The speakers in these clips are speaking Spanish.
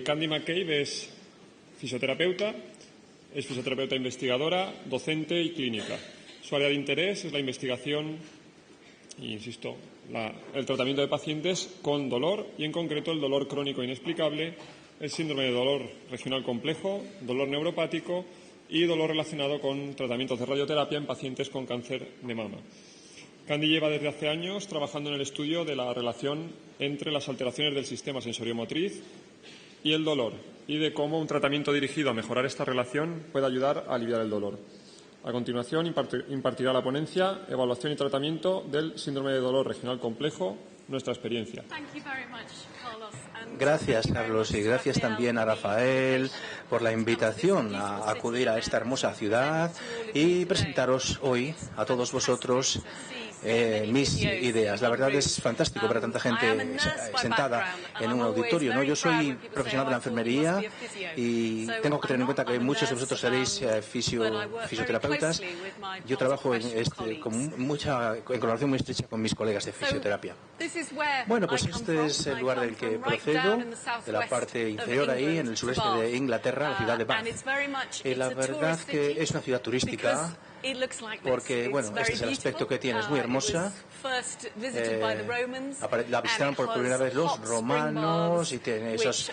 Candy McCabe es fisioterapeuta investigadora, docente y clínica. Su área de interés es la investigación y, insisto, el tratamiento de pacientes con dolor y, en concreto, el dolor crónico inexplicable, el síndrome de dolor regional complejo, dolor neuropático y dolor relacionado con tratamientos de radioterapia en pacientes con cáncer de mama. Candy lleva desde hace años trabajando en el estudio de la relación entre las alteraciones del sistema sensoriomotriz y el dolor, y de cómo un tratamiento dirigido a mejorar esta relación puede ayudar a aliviar el dolor. A continuación, impartirá la ponencia Evaluación y tratamiento del síndrome de dolor regional complejo, nuestra experiencia. Gracias, Carlos, y gracias también a Rafael por la invitación a acudir a esta hermosa ciudad y presentaros hoy a todos vosotros mis ideas. La verdad es fantástico ver a tanta gente sentada en un auditorio, ¿no? Yo soy profesional de la enfermería y tengo que tener en cuenta que muchos de vosotros seréis fisioterapeutas. Yo trabajo en colaboración muy estrecha con mis colegas de fisioterapia. Bueno, pues este es el lugar del que procedo, de la parte inferior ahí, en el sureste de Inglaterra, la ciudad de Bath. La verdad que es una ciudad turística, porque, bueno, este es el aspecto que tiene, es muy hermosa. La visitaron por primera vez los romanos y tiene esas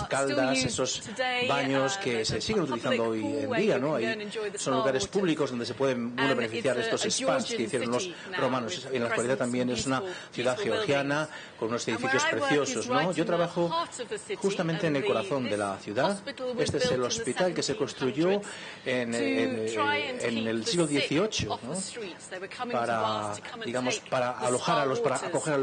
caldas, esos baños que se siguen utilizando hoy en día, ¿no? Ahí son lugares públicos donde se pueden beneficiar de estos spas que hicieron los romanos. En la actualidad también es una ciudad georgiana con unos edificios preciosos, ¿no? Yo trabajo justamente en el corazón de la ciudad. Este es el hospital que se construyó en el siglo XVIII, ¿no? para acoger a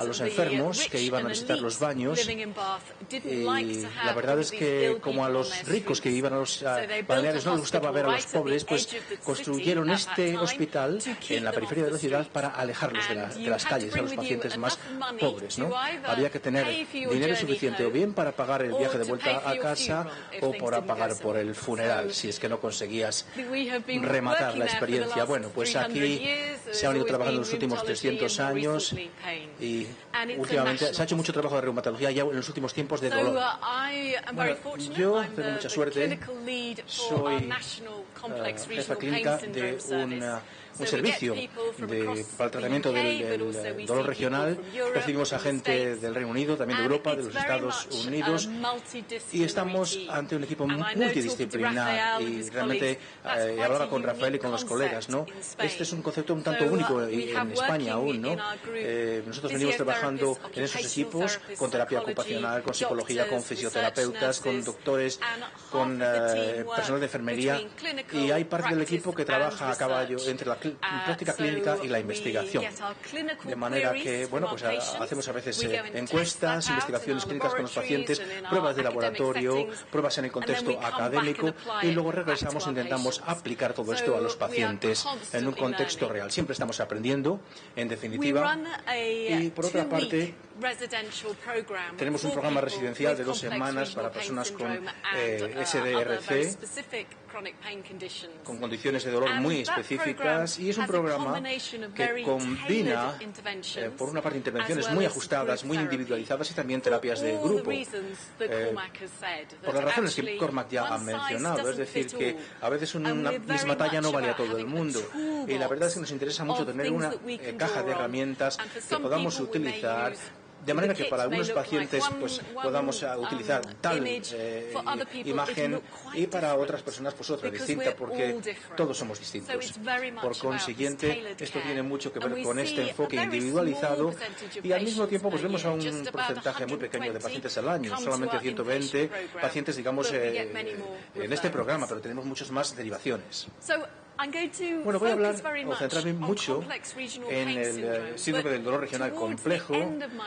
los enfermos que iban a visitar los baños. Y la verdad es que, como a los ricos que iban a los balnearios no les gustaba ver a los pobres, pues construyeron este hospital en la periferia de la ciudad para alejarlos de las calles, a los pacientes más pobres, ¿no? Había que tener dinero suficiente o bien para pagar el viaje de vuelta a casa o para pagar por el funeral, si es que no conseguías rematar la experiencia. Bueno, pues aquí se ha venido trabajando en los últimos 300 años y últimamente se ha hecho mucho trabajo de reumatología ya en los últimos tiempos de dolor. Bueno, yo tengo mucha suerte, soy jefa clínica de un servicio para el tratamiento del dolor regional. Recibimos a gente del Reino Unido, también de Europa, de los Estados Unidos, y estamos ante un equipo multidisciplinar. Y realmente hablaba con Rafael y con los colegas, ¿no? Este es un concepto un tanto único en España aún, ¿no? Nosotros venimos trabajando en esos equipos con terapia ocupacional, con psicología, con fisioterapeutas, con doctores, con personal de enfermería, y hay parte del equipo que trabaja a caballo entre la práctica clínica y la investigación. De manera que, bueno, pues hacemos a veces encuestas, investigaciones clínicas con los pacientes, pruebas de laboratorio, pruebas en el contexto académico, y luego regresamos e intentamos aplicar todo esto a los pacientes en un contexto real. Siempre estamos aprendiendo, en definitiva. Y por otra parte, tenemos un programa residencial de 2 semanas para personas con SDRC, con condiciones de dolor muy específicas, y es un programa que combina, por una parte, intervenciones muy ajustadas, muy individualizadas, y también terapias de grupo. Por las razones que Cormac ya ha mencionado, es decir, que a veces una misma talla no vale a todo el mundo, y la verdad es que nos interesa mucho tener una caja de herramientas que podamos utilizar, de manera que para algunos pacientes pues podamos utilizar tal imagen, y para otras personas pues otra distinta, porque todos somos distintos. Por consiguiente, esto tiene mucho que ver con este enfoque individualizado, y al mismo tiempo pues vemos a un porcentaje muy pequeño de pacientes al año, solamente 120 pacientes, digamos, en este programa, pero tenemos muchas más derivaciones. Bueno, voy a hablar o centrarme mucho en el síndrome del dolor regional complejo,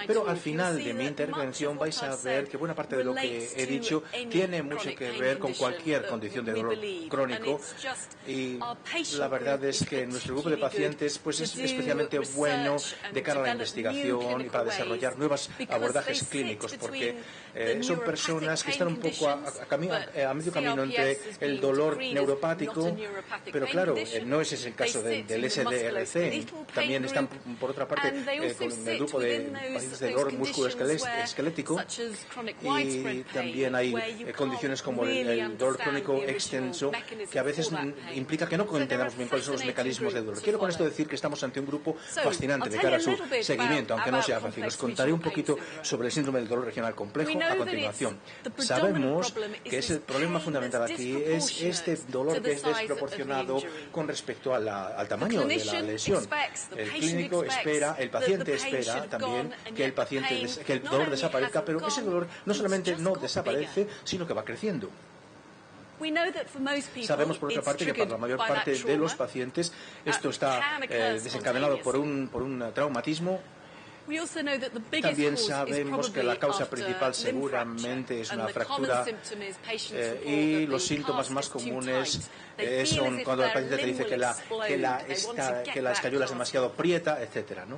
pero al final de mi intervención vais a ver que buena parte de lo que he dicho tiene mucho que ver con cualquier condición de dolor crónico, y la verdad es que nuestro grupo de pacientes pues es especialmente bueno de cara a la investigación y para desarrollar nuevos abordajes clínicos, porque son personas que están un poco a medio camino entre el dolor neuropático, pero claro, claro, no ese es el caso del SDRC. También están, por otra parte, con el grupo de pacientes de dolor musculoesquelético, y también hay condiciones como el dolor crónico extenso, que a veces implica que no entendamos bien cuáles son los mecanismos de dolor. Quiero con esto decir que estamos ante un grupo fascinante de cara a su seguimiento, aunque no sea fácil. Os contaré un poquito sobre el síndrome del dolor regional complejo a continuación. Sabemos que el problema fundamental aquí es este dolor que es desproporcionado con respecto al tamaño de la lesión. El clínico espera, el paciente espera también que el dolor desaparezca, pero ese dolor no solamente no desaparece, sino que va creciendo. Sabemos, por otra parte, que para la mayor parte de los pacientes esto está desencadenado por un traumatismo. También sabemos que la causa principal seguramente es una fractura, y los síntomas más comunes son cuando el paciente te dice que la escayola es demasiado prieta, etcétera, ¿no?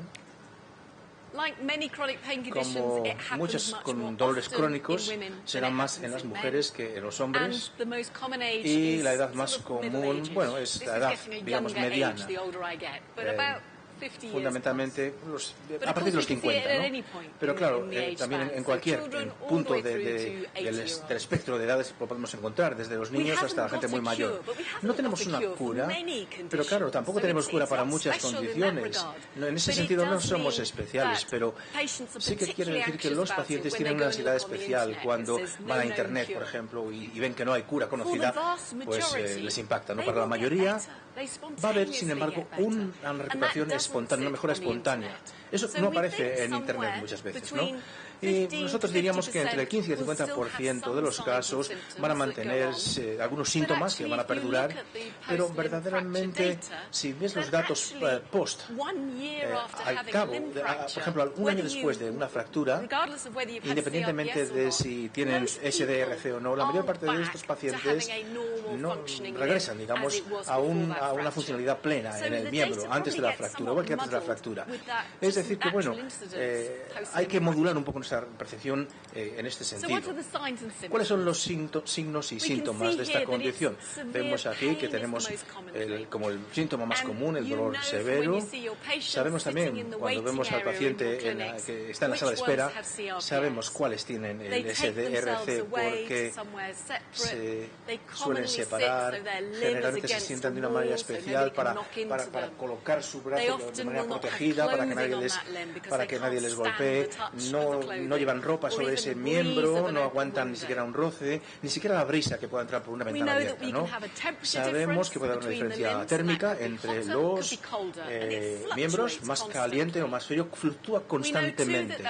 Como muchos con dolores crónicos, serán más en las mujeres que en los hombres, y la edad más común, bueno, es la edad, digamos, mediana. Fundamentalmente a partir de los 50, ¿no? Pero claro, también en cualquier punto del espectro de edades lo podemos encontrar, desde los niños hasta la gente muy mayor. No tenemos una cura, pero claro, tampoco tenemos cura para muchas condiciones. En ese sentido no somos especiales, pero sí que quiere decir que los pacientes tienen una ansiedad especial cuando van a Internet, por ejemplo, y ven que no hay cura conocida, pues les impacta, ¿no? Para la mayoría va a haber, sin embargo, una recuperación espontánea, una mejora espontánea. Eso no aparece en Internet muchas veces, ¿no? Y nosotros diríamos que entre el 15 y el 50% de los casos van a mantenerse algunos síntomas que van a perdurar, pero verdaderamente, si ves los datos post, al cabo, por ejemplo, un año después de una fractura, independientemente de si tienen SDRC o no, la mayor parte de estos pacientes no regresan, digamos, a una funcionalidad plena en el miembro antes de la fractura, igual que antes de la fractura. Es decir, que bueno, hay que modular un poco nuestra percepción en este sentido. ¿Cuáles son los signos y síntomas de esta condición? Vemos aquí que tenemos como el síntoma más común, el dolor severo. Sabemos también, cuando vemos al paciente que está en la sala de espera, sabemos cuáles tienen el SDRC porque se suelen separar, generalmente se sientan de una manera especial para colocar su brazo de manera protegida, para que nadie les golpee, no llevan ropa sobre ese miembro, no aguantan ni siquiera un roce, ni siquiera la brisa que pueda entrar por una ventana abierta, ¿no? Sabemos que puede haber una diferencia térmica entre los miembros, más caliente o más frío, fluctúa constantemente.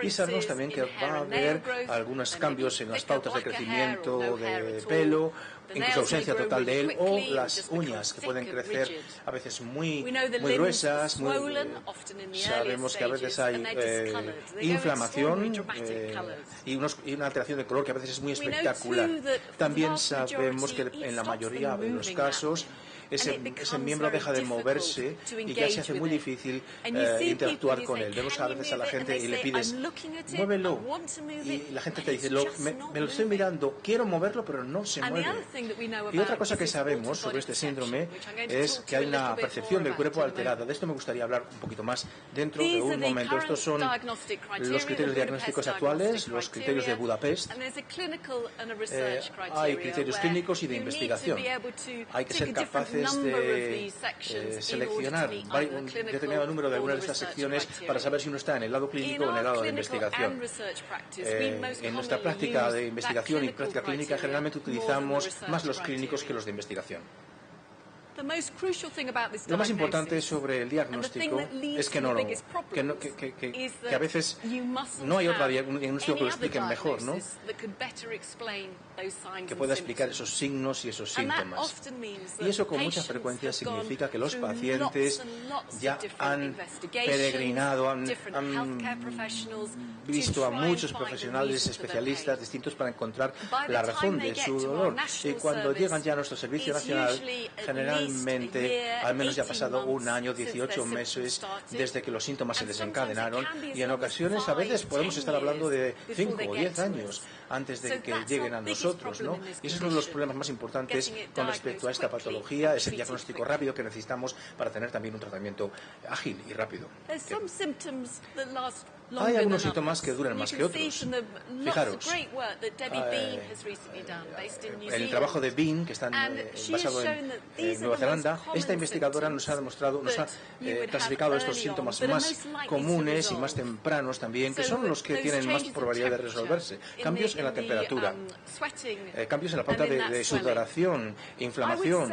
Y sabemos también que va a haber algunos cambios en las pautas de crecimiento de pelo, incluso ausencia total de él, o las uñas que pueden crecer a veces muy gruesas. Sabemos que a veces hay inflamación y una alteración de color que a veces es muy espectacular. También sabemos que en la mayoría de los casos ese miembro deja de moverse y ya se hace muy difícil interactuar con él. Vemos a veces a la gente y le pides, muévelo, y la gente te dice, me lo estoy mirando, quiero moverlo, pero no se mueve. Y otra cosa que sabemos sobre este síndrome es que hay una percepción del cuerpo alterada. De esto me gustaría hablar un poquito más dentro de un momento. Estos son los criterios diagnósticos actuales, los criterios de Budapest. Hay criterios clínicos y de investigación. Hay que ser capaces de seleccionar un determinado número de algunas de estas secciones para saber si uno está en el lado clínico o en el lado de investigación. En nuestra práctica de investigación y práctica clínica generalmente utilizamos más los clínicos que los de investigación. Lo más importante sobre el diagnóstico es que a veces no hay otro diagnóstico que lo explique mejor, ¿no? Que pueda explicar esos signos y esos síntomas. Y eso con mucha frecuencia significa que los pacientes ya han peregrinado, han visto a muchos profesionales especialistas distintos para encontrar la razón de su dolor. Y cuando llegan ya a nuestro Servicio Nacional, generalmente Normalmente, al menos ya ha pasado un año, 18 meses desde que los síntomas se desencadenaron, y en ocasiones a veces podemos estar hablando de 5 o 10 años antes de que lleguen a nosotros, ¿no? Y ese es uno de los problemas más importantes con respecto a esta patología, ese diagnóstico rápido que necesitamos para tener también un tratamiento ágil y rápido. Hay algunos síntomas que duran más que otros. Fijaros, el trabajo de Bean, que está basado en Nueva Zelanda, esta investigadora nos ha clasificado estos síntomas más comunes y más tempranos también, que son los que tienen más probabilidad de resolverse. Cambios en la temperatura, cambios en la pauta de sudoración, inflamación.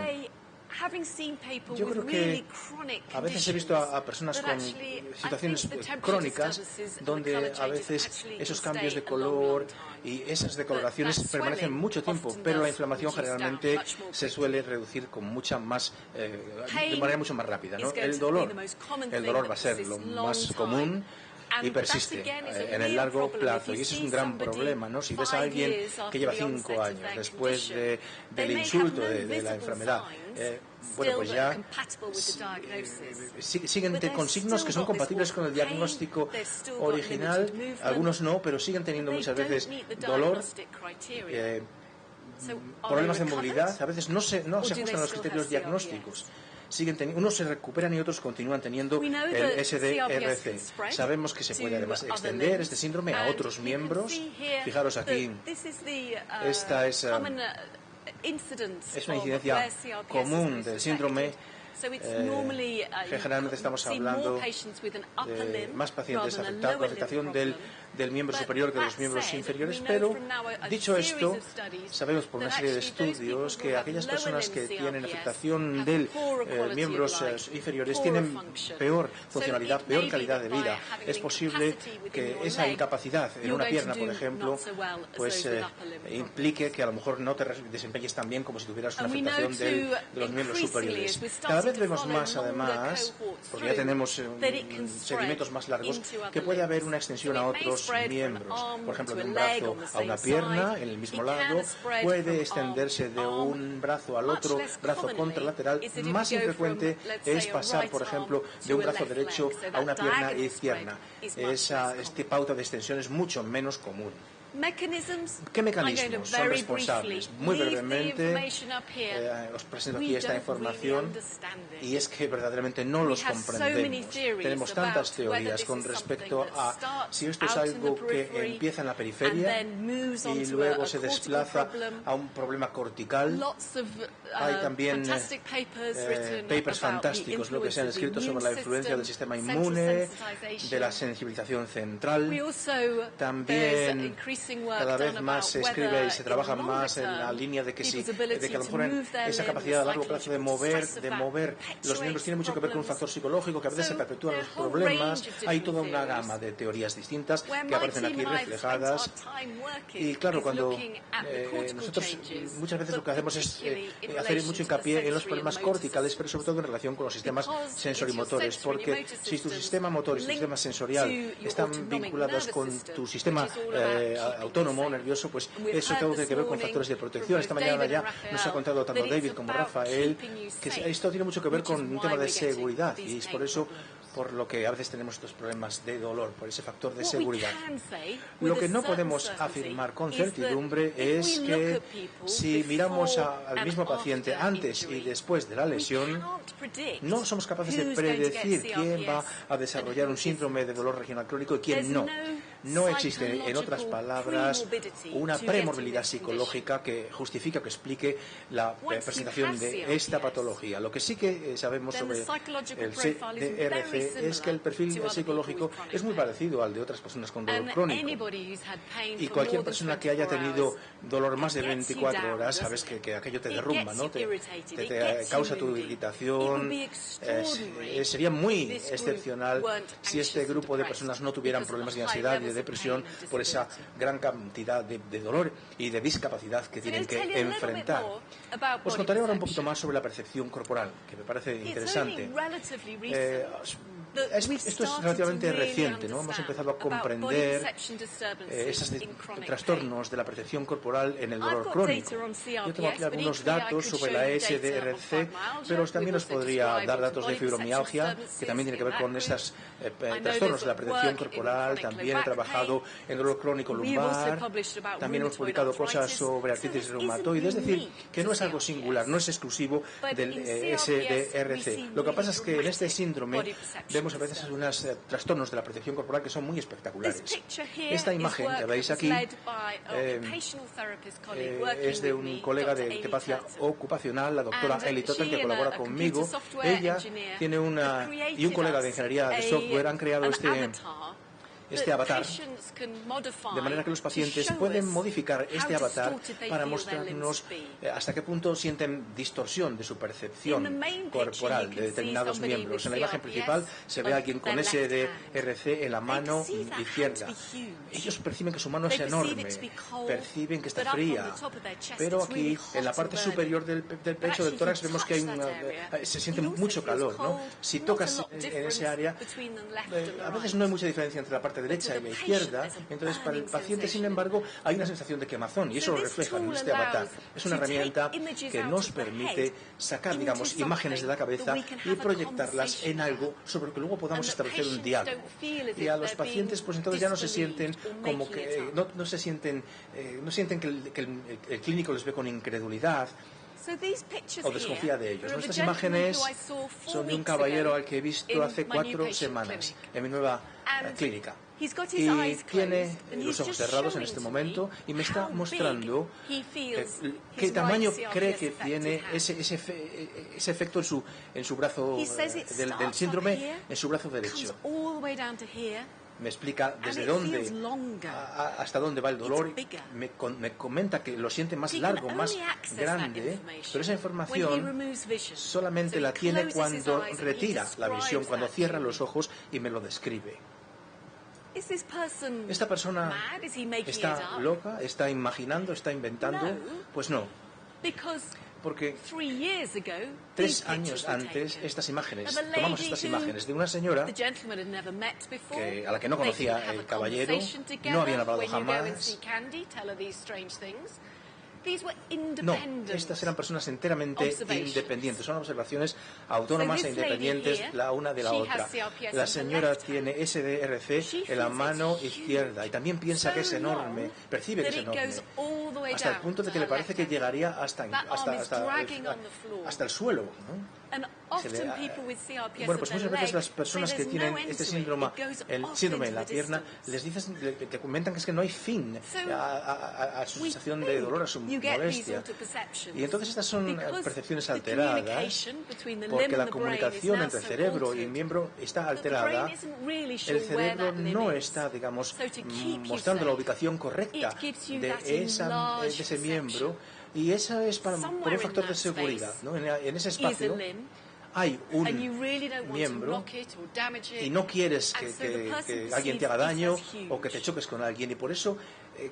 Yo creo que a veces he visto a personas con situaciones crónicas donde a veces esos cambios de color y esas decoloraciones permanecen mucho tiempo, pero la inflamación generalmente se suele reducir con mucha más, de manera mucho más rápida, ¿no? El dolor va a ser lo más común y persiste en el largo plazo, y ese es un gran problema, ¿no? Si ves a alguien que lleva 5 años después del insulto de la enfermedad, bueno, pues ya siguen con signos que son compatibles con el diagnóstico original, algunos no, pero siguen teniendo muchas veces dolor, problemas de movilidad, a veces no se ajustan a los criterios diagnósticos. Unos se recuperan y otros continúan teniendo el SDRC. Sabemos que se puede además extender este síndrome a otros miembros. Fijaros aquí, esta es una incidencia común del síndrome. Que generalmente estamos hablando de más pacientes afectados con afectación del miembro superior que de los miembros inferiores, pero dicho esto, sabemos por una serie de estudios que aquellas personas que tienen afectación de miembros inferiores tienen peor funcionalidad, peor calidad de vida. Es posible que esa incapacidad en una pierna, por ejemplo, pues implique que a lo mejor no te desempeñes tan bien como si tuvieras una afectación de los miembros superiores. Cada vez vemos más, además, porque ya tenemos seguimientos más largos, que puede haber una extensión a otros miembros. Por ejemplo, de un brazo a una pierna, en el mismo lado, puede extenderse de un brazo al otro brazo contralateral. Más infrecuente es pasar, por ejemplo, de un brazo derecho a una pierna izquierda. Esta pauta de extensión es mucho menos común. ¿Qué mecanismos son responsables? Muy brevemente, os presento aquí esta información, y es que verdaderamente no los comprendemos. Tenemos tantas teorías con respecto a si esto es algo que empieza en la periferia y luego se desplaza a un problema cortical. Hay también papers fantásticos, lo que se han escrito sobre la influencia del sistema inmune, de la sensibilización central. También cada vez más se escribe y se trabaja más en la línea de que a lo mejor esa capacidad a largo plazo de mover los miembros tiene mucho que ver con un factor psicológico, que a veces se perpetúan los problemas. Hay toda una gama de teorías distintas que aparecen aquí reflejadas. Y claro, cuando nosotros muchas veces lo que hacemos es hacer mucho hincapié en los problemas corticales, pero sobre todo en relación con los sistemas sensorimotores, porque si tu sistema motor y tu sistema sensorial están vinculados con tu sistema autónomo, nervioso, pues eso tiene que ver con factores de protección. Esta mañana ya nos ha contado tanto David como Rafael que esto tiene mucho que ver con un tema de seguridad, y es por eso por lo que a veces tenemos estos problemas de dolor, por ese factor de seguridad. Lo que no podemos afirmar con certidumbre es que si miramos al mismo paciente antes y después de la lesión, no somos capaces de predecir quién va a desarrollar un síndrome de dolor regional crónico y quién no. No existe, en otras palabras, una premorbilidad psicológica que justifique o que explique la presentación de esta patología. Lo que sí que sabemos sobre el CDRC es que el perfil psicológico es muy parecido al de otras personas con dolor crónico. Y cualquier persona que haya tenido dolor más de 24 horas, sabes que aquello te derrumba, ¿no? Te causa tu irritación. Sería muy excepcional si este grupo de personas no tuvieran problemas de ansiedad y de depresión por esa gran cantidad de dolor y de discapacidad que tienen que enfrentar. Os contaré ahora un poquito más sobre la percepción corporal, que me parece interesante. Esto es relativamente reciente, ¿no? Hemos empezado a comprender esos trastornos de la percepción corporal en el dolor crónico. Yo tengo aquí algunos datos sobre la SDRC, pero también os podría dar datos de fibromialgia, que también tiene que ver con estos trastornos de la percepción corporal. También he trabajado en dolor crónico lumbar, también hemos publicado cosas sobre artritis reumatoide, es decir, que no es algo singular, no es exclusivo del SDRC. Lo que pasa es que en este síndrome vemos a veces unos trastornos de la percepción corporal que son muy espectaculares. Esta imagen que veis aquí es de un colega de terapia ocupacional, la doctora Ellie Totten, que colabora conmigo. Ella tiene y un colega de ingeniería de software han creado este avatar, de manera que los pacientes pueden modificar este avatar para mostrarnos hasta qué punto sienten distorsión de su percepción corporal de determinados miembros. En la imagen principal se ve a alguien con SDRC en la mano izquierda. Ellos perciben que su mano es enorme, perciben que está fría, pero aquí, en la parte superior del pecho, del tórax, vemos que se siente mucho calor, ¿no? Si tocas en ese área, a veces no hay mucha diferencia entre la parte derecha y la izquierda, entonces para el paciente, sin embargo, hay una sensación de quemazón y eso lo refleja en este avatar. Es una herramienta que nos permite sacar, digamos, imágenes de la cabeza y proyectarlas en algo sobre lo que luego podamos establecer un diálogo. Y a los pacientes, pues entonces ya no se sienten como que, no sienten que el clínico les ve con incredulidad o desconfía de ellos. Estas imágenes son de un caballero al que he visto hace 4 semanas en mi nueva clínica. Y tiene los ojos cerrados en este momento y me está mostrando qué tamaño cree que tiene ese efecto en su brazo del síndrome, en su brazo derecho. Me explica desde dónde hasta dónde va el dolor, me comenta que lo siente más largo, más grande, pero esa información solamente la tiene cuando retira la visión, cuando cierra los ojos y me lo describe. ¿Esta persona está loca? ¿Está imaginando? ¿Está inventando? Pues no. Porque 3 años antes tomamos estas imágenes de una señora a la que no conocía el caballero, no habían hablado jamás. No, estas eran personas enteramente independientes. Son observaciones autónomas e independientes la una de la otra. La señora tiene SDRC en la mano izquierda y también piensa que es enorme, percibe que es enorme, hasta el punto de que le parece que llegaría hasta el suelo, ¿no? Bueno, pues muchas veces las personas que tienen este síndrome, el síndrome en la pierna, te comentan que es que no hay fin a su sensación de dolor, a su molestia. Y entonces estas son percepciones alteradas, porque la comunicación entre cerebro y miembro está alterada. El cerebro no está, digamos, mostrando la ubicación correcta de ese miembro. Y eso es por un factor de seguridad, ¿no? En ese espacio hay un miembro y no quieres que alguien te haga daño o que te choques con alguien, y por eso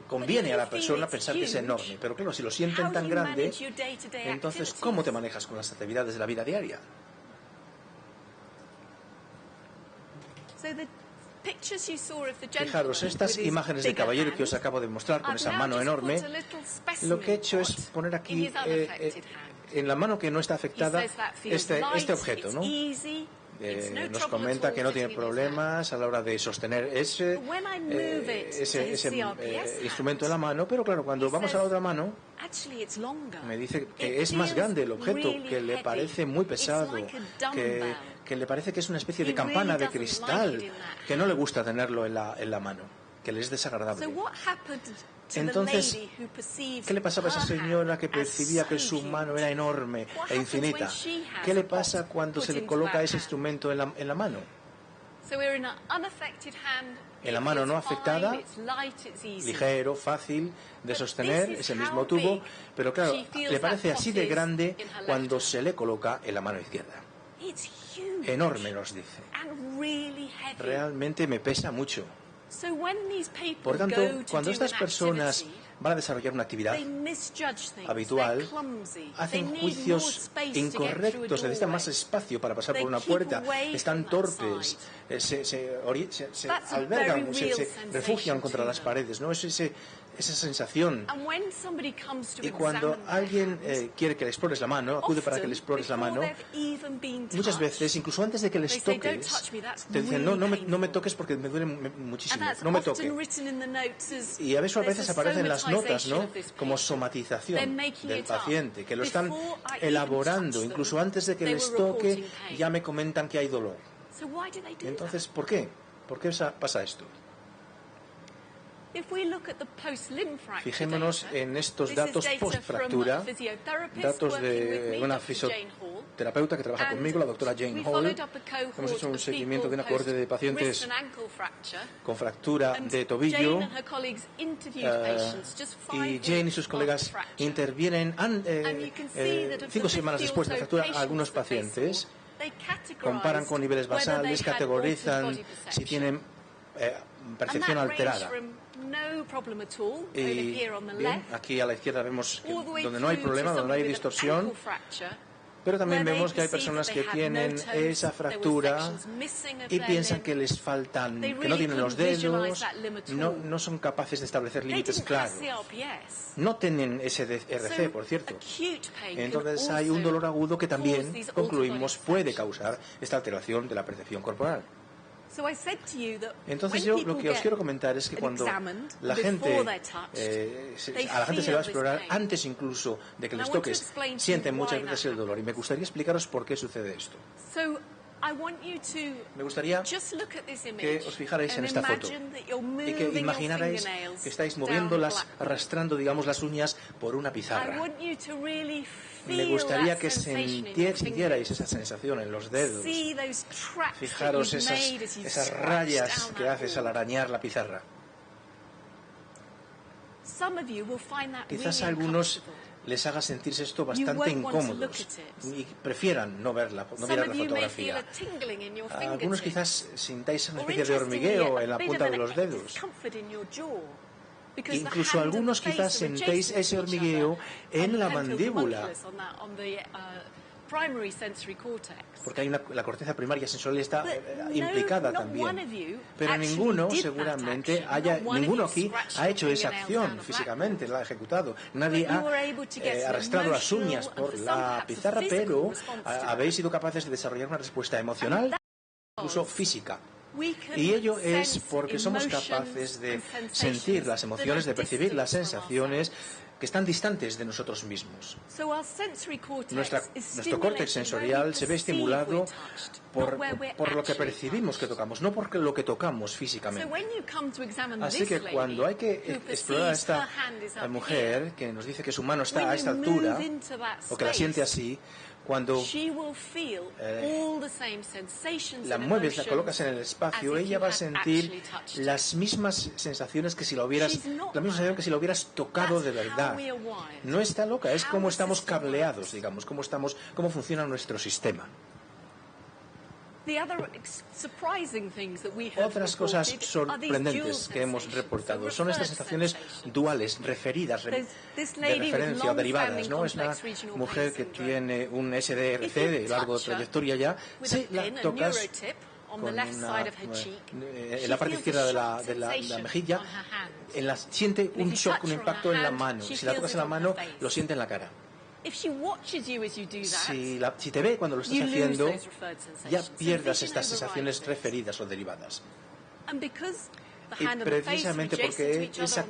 conviene a la persona pensar que es enorme. Pero claro, si lo sienten tan grande, entonces ¿cómo te manejas con las actividades de la vida diaria? Fijaros, estas imágenes del caballero que os acabo de mostrar con esa mano enorme, lo que he hecho es poner aquí en la mano que no está afectada este objeto, ¿no? Nos comenta que no tiene problemas a la hora de sostener ese instrumento en la mano, pero claro, cuando vamos a la otra mano, me dice que es más grande el objeto, que le parece muy pesado, que le parece que es una especie de campana de cristal, que no le gusta tenerlo en la mano, que le es desagradable. Entonces, ¿qué le pasaba a esa señora que percibía que su mano era enorme e infinita? ¿Qué le pasa cuando se le coloca ese instrumento en la mano? En la mano no afectada, ligero, fácil de sostener ese mismo tubo, pero claro, le parece así de grande cuando se le coloca en la mano izquierda. Enorme, nos dice. Realmente me pesa mucho. Por tanto, cuando estas personas van a desarrollar una actividad habitual, hacen juicios incorrectos, necesitan más espacio para pasar por una puerta, están torpes, se albergan, se refugian contra las paredes, ¿no? Esa sensación. Y cuando alguien quiere que le explores la mano, acude para que le explores la mano, muchas veces, incluso antes de que les toques, te dicen, no me toques porque me duele muchísimo, no me toques. Y a veces aparecen las notas, ¿no?, como somatización del paciente, que lo están elaborando, incluso antes de que les toque, ya me comentan que hay dolor. Entonces, ¿por qué? ¿Por qué pasa esto? Fijémonos en estos datos post-fractura, datos de una fisioterapeuta que trabaja conmigo, la doctora Jane Hall. Hemos hecho un seguimiento de una cohorte de pacientes con fractura de tobillo y Jane y sus colegas intervienen 5 semanas después de la fractura a algunos pacientes, comparan con niveles basales, categorizan si tienen percepción alterada. Y bien, aquí a la izquierda vemos donde no hay problema, donde no hay distorsión, pero también vemos que hay personas que tienen esa fractura y piensan que les faltan, que no tienen los dedos, no son capaces de establecer límites claros. No tienen SDRC, por cierto. Entonces hay un dolor agudo que también, concluimos, puede causar esta alteración de la percepción corporal. Entonces yo lo que os quiero comentar es que cuando la gente, a la gente se le va a explorar antes incluso de que les toques, sienten muchas veces el dolor. Y me gustaría explicaros por qué sucede esto. Me gustaría que os fijarais en esta foto y que imaginarais que estáis moviéndolas, arrastrando, digamos, las uñas por una pizarra. Me gustaría que sintierais esa sensación en los dedos. Fijaros esas rayas que haces al arañar la pizarra. Quizás a algunos les haga sentirse esto bastante incómodos y prefieran no mirar la fotografía. Algunos quizás sintáis una especie de hormigueo en la punta de los dedos. Incluso algunos quizás sentéis ese hormigueo en la mandíbula, porque hay la corteza primaria sensorial está implicada también. Pero ninguno, seguramente, ninguno aquí ha hecho esa acción físicamente, la ha ejecutado. Nadie ha arrastrado las uñas por la pizarra, pero habéis sido capaces de desarrollar una respuesta emocional, incluso física. Y ello es porque somos capaces de sentir las emociones, de percibir las sensaciones que están distantes de nosotros mismos. Nuestro córtex sensorial se ve estimulado por lo que percibimos que tocamos, no por lo que tocamos físicamente. Así que cuando hay que explorar a esta mujer que nos dice que su mano está a esta altura, o que la siente así, cuando la mueves, la colocas en el espacio, ella va a sentir las mismas sensaciones que si la hubieras tocado de verdad. No está loca, es como estamos cableados, digamos, cómo funciona nuestro sistema. Otras cosas sorprendentes que hemos reportado son estas sensaciones duales, referidas, de referencia o derivadas, ¿no? Es una mujer que tiene un SDRC de larga trayectoria ya, si la tocas en la parte izquierda de la mejilla, siente un shock, un impacto en la mano. Si la tocas en la mano, lo siente en la cara. Si te ve cuando lo estás haciendo, ya pierdas estas sensaciones referidas o derivadas. Y precisamente porque esa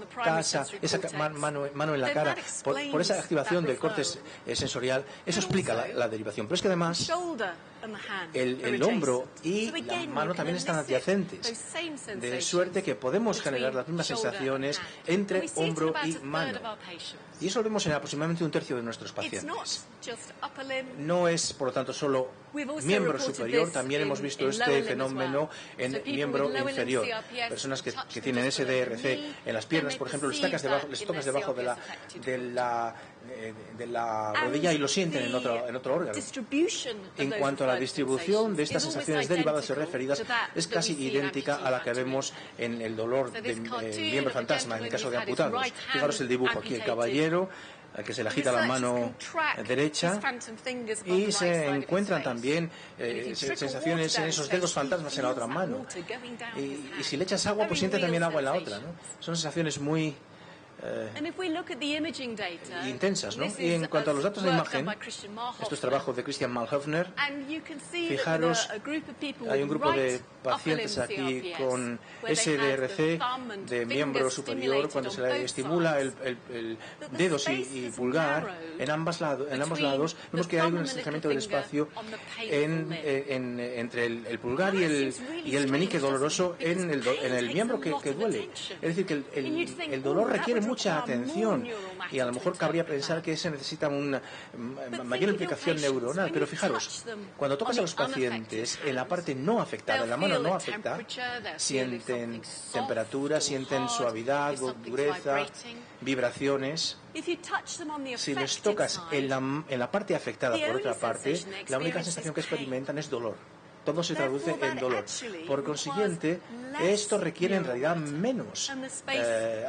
mano en la cara, por esa activación del córtex sensorial, eso explica la derivación. Pero es que además el hombro y la mano también están adyacentes, de suerte que podemos generar las mismas sensaciones entre hombro y mano. Y eso lo vemos en aproximadamente un tercio de nuestros pacientes. No es, por lo tanto, solo miembro superior, también hemos visto este fenómeno en miembro inferior. Personas que tienen SDRC en las piernas, por ejemplo, les tocas debajo de la rodilla y lo sienten en otro órgano. En cuanto a la distribución de estas sensaciones derivadas y referidas, es casi idéntica a la que vemos en el dolor del miembro fantasma, en el caso de amputados. Fijaros el dibujo aquí, el caballero al que se le agita la mano derecha, y se encuentran también sensaciones en esos dedos fantasmas en la otra mano. Y si le echas agua, pues siente también agua en la otra, ¿no? Son sensaciones muy intensas, ¿no? Y en cuanto a los datos de imagen, esto es trabajo de Christian Malhoffner. Fijaros, hay un grupo de pacientes aquí con SDRC de miembro superior. Cuando se le estimula el dedo y pulgar en ambos lados, vemos que hay un estrechamiento del espacio entre el pulgar y el meñique doloroso en el miembro que duele. Es decir, que el dolor requiere mucha atención, y a lo mejor cabría pensar que se necesita una mayor implicación neuronal. Pero fijaros, cuando tocas a los pacientes en la parte no afectada, en la mano no afectada, sienten temperatura, sienten suavidad, dureza, vibraciones. Si les tocas en la parte afectada por otra parte, la única sensación que experimentan es dolor. Todo se traduce en dolor. Por consiguiente, esto requiere en realidad menos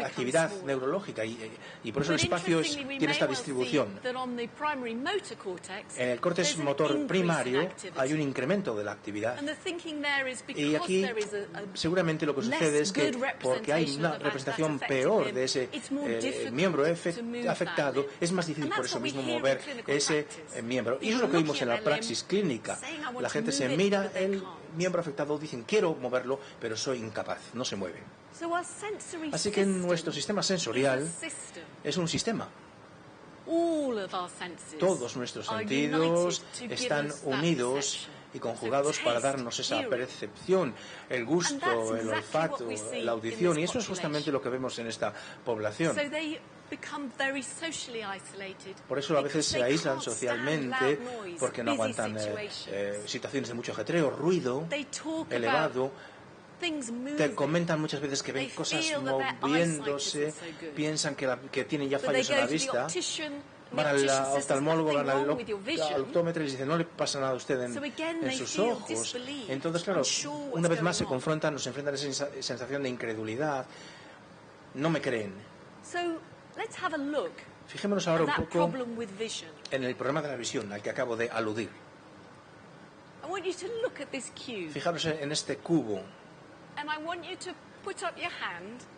actividad neurológica, y por eso el espacio tiene esta distribución. En el córtex motor primario hay un incremento de la actividad, y aquí seguramente lo que sucede es que porque hay una representación peor de ese miembro afectado, es más difícil por eso mismo mover ese miembro. Y eso es lo que vimos en la praxis clínica. La gente se mira el miembro afectado, dicen quiero moverlo, pero soy incapaz, no se mueve. Así que nuestro sistema sensorial es un sistema. Todos nuestros sentidos están unidos y conjugados para darnos esa percepción, el gusto, el olfato, la audición, y eso es justamente lo que vemos en esta población. Por eso a veces se aíslan socialmente, porque no aguantan situaciones de mucho ajetreo, ruido elevado. Te comentan muchas veces que ven cosas moviéndose, piensan que tienen ya fallos en la vista. Van al oftalmólogo, van al optómetra y les dicen no le pasa nada a usted en sus ojos. Entonces, claro, una vez más se enfrentan a esa sensación de incredulidad. No me creen. Fijémonos ahora un poco en el problema de la visión al que acabo de aludir. Fijaros en este cubo.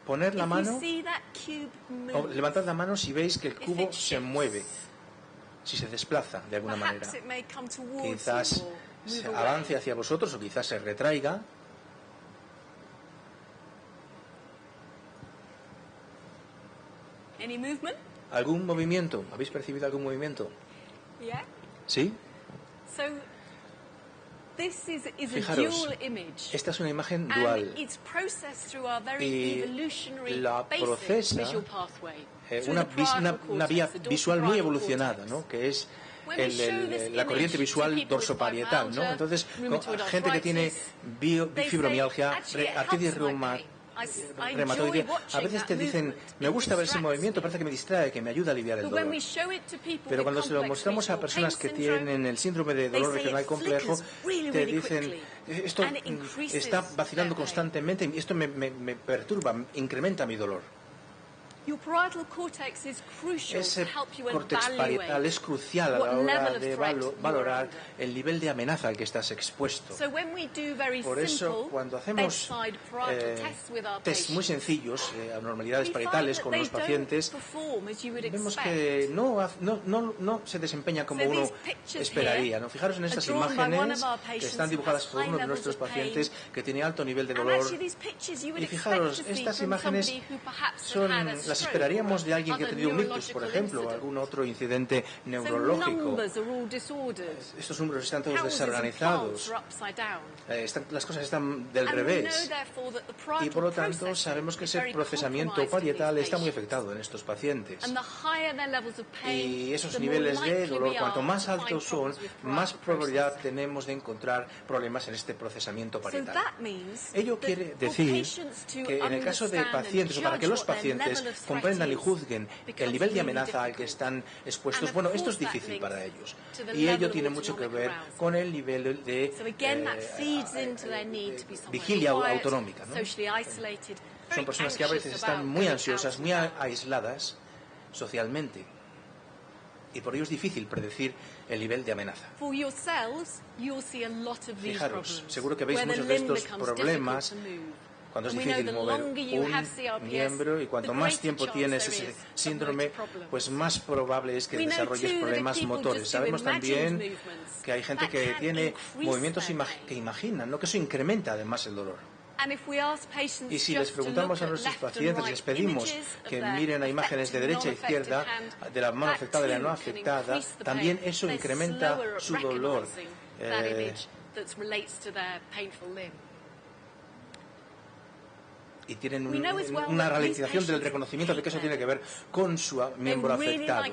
Poner la mano, o levantad la mano si veis que el cubo se mueve, si se desplaza de alguna manera. Quizás se avance hacia vosotros o quizás se retraiga. ¿Algún movimiento? ¿Habéis percibido algún movimiento? ¿Sí? Fijaros, esta es una imagen dual y la procesa una vía visual muy evolucionada, ¿no? Que es la corriente visual dorsoparietal, ¿no? Entonces, gente que tiene fibromialgia, artritis reumatoide, a veces te dicen, me gusta ver ese movimiento, parece que me distrae, que me ayuda a aliviar el dolor. Pero cuando se lo mostramos a personas que tienen el síndrome de dolor regional complejo, te dicen, esto está vacilando constantemente y esto me perturba, incrementa mi dolor. Ese córtex parietal es crucial a la hora de valorar el nivel de amenaza al que estás expuesto. Por eso, cuando hacemos test muy sencillos, anormalidades parietales con los pacientes, vemos que no se desempeña como uno esperaría, ¿no? Fijaros en estas imágenes que están dibujadas por uno de nuestros pacientes que tiene alto nivel de dolor. Y fijaros, estas imágenes son las esperaríamos de alguien que ha tenido un ictus, por ejemplo, o algún otro incidente neurológico. Estos números están todos desorganizados. Las cosas están del revés. Y por lo tanto, sabemos que ese procesamiento parietal está muy afectado en estos pacientes. Y esos niveles de dolor, cuanto más altos son, más probabilidad tenemos de encontrar problemas en este procesamiento parietal. Ello quiere decir que en el caso de pacientes, o para que los pacientes comprendan y juzguen el nivel de amenaza al que están expuestos, bueno, esto es difícil para ellos. Y ello tiene mucho que ver con el nivel de vigilia autonómica, ¿no? Son personas que a veces están muy ansiosas, muy aisladas socialmente. Y por ello es difícil predecir el nivel de amenaza. Fijaros, seguro que veis muchos de estos problemas cuando es difícil mover un miembro, y cuanto más tiempo tienes ese síndrome, pues más probable es que desarrolles problemas motores. Sabemos también que hay gente que tiene movimientos que imaginan, ¿no? Que eso incrementa además el dolor. Y si les preguntamos a nuestros pacientes, les pedimos que miren a imágenes de derecha a izquierda, de la mano afectada y la no afectada, también eso incrementa su dolor. Y tienen una ralentización del reconocimiento de que eso tiene que ver con su miembro afectado.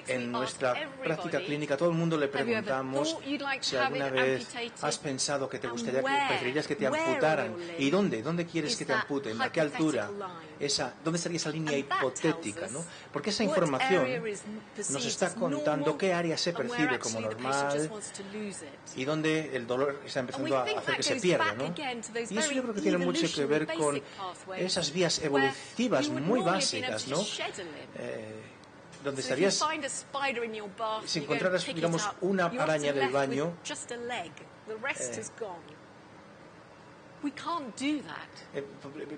En nuestra práctica clínica, todo el mundo le preguntamos si alguna vez has pensado que preferirías que te amputaran. ¿Y dónde? ¿Dónde quieres que te amputen? ¿A qué altura? ¿Dónde estaría esa línea hipotética, ¿no? Porque esa información nos está contando qué área se percibe como normal y dónde el dolor está empezando a hacer que se pierda, ¿no? Y eso yo creo que tiene mucho que ver con esas vías evolutivas muy básicas, ¿no? Donde estarías, si encontraras, digamos, una araña del baño,